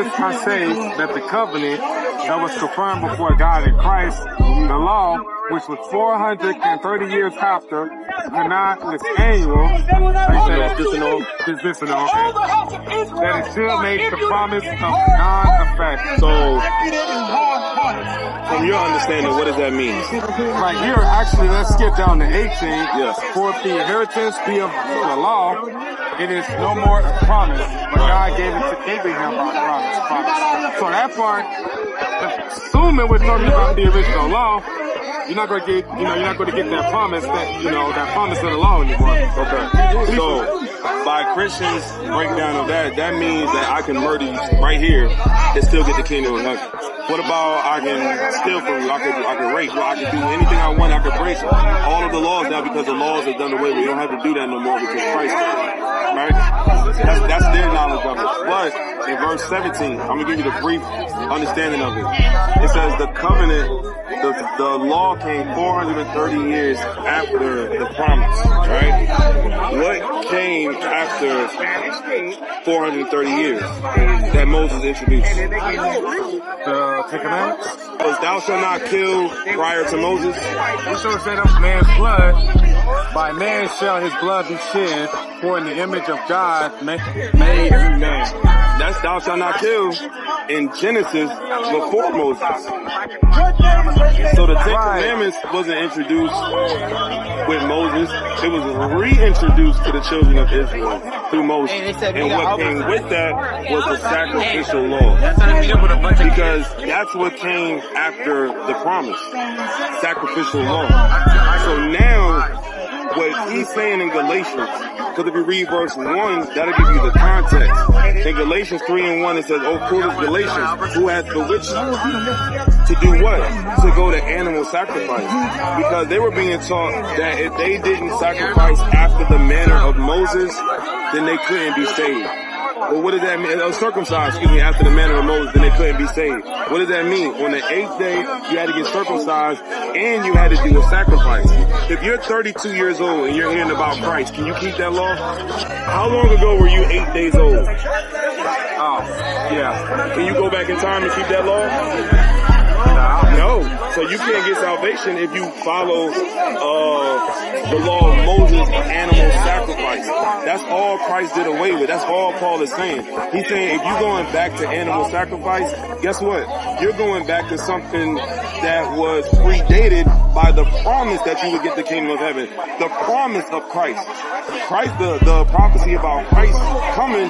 this I say that the covenant that was confirmed before God in Christ, the law, which was 430 years after, cannot, was annual, that it still makes the promise of non-effect. So, from your understanding, what does that mean? Right here, actually, let's skip down to 18. Yes. For if the inheritance be of the law, it is no more a promise, but God gave it to Abraham by promise. So that part, assuming we're talking about the original law, you're not going to get, you're not going to get that promise, that promise of the law anymore. Okay. So, by Christians' breakdown of that, that means that I can murder you right here and still get the kingdom of heaven. What about I can steal from you? I can rape. I can do anything I want. I can break all of the laws now because the laws are done away with. You don't have to do that no more because Christ did it. Right? That's their knowledge of it. But in verse 17, I'm going to give you the brief understanding of it. It says the covenant, the law came 430 years after the promise, right? What came after 430 years that Moses introduced? The Ten Commandments? Was thou shalt not kill prior to Moses? It shows that of man's blood, by man shall his blood be shed, for in the image of God made every man. That's thou shalt not kill in Genesis before Moses. So the Ten Commandments wasn't introduced with Moses. It was reintroduced to the children of Israel through Moses. And what came with that was the sacrificial law. Because that's what came after the promise. Sacrificial law. So now, what he's saying in Galatians, because if you read verse 1, that'll give you the context. In Galatians 3:1, it says, "Oh, foolish Galatians, who hath bewitched you to do what? To go to animal sacrifice." Because they were being taught that if they didn't sacrifice after the manner of Moses, then they couldn't be saved. Well, what does that mean? Circumcised, after the manner of Moses, then they couldn't be saved. What does that mean? On the 8th day, you had to get circumcised and you had to do a sacrifice. If you're 32 years old and you're hearing about Christ, can you keep that law? How long ago were you 8 days old? Oh, yeah. Can you go back in time and keep that law? No. So you can't get salvation if you follow the law of Moses and animal sacrifice. That's all Christ did away with. That's all Paul is saying. He's saying if you're going back to animal sacrifice, guess what? You're going back to something that was predated by the promise that you would get the kingdom of heaven. The promise of Christ. The prophecy about Christ coming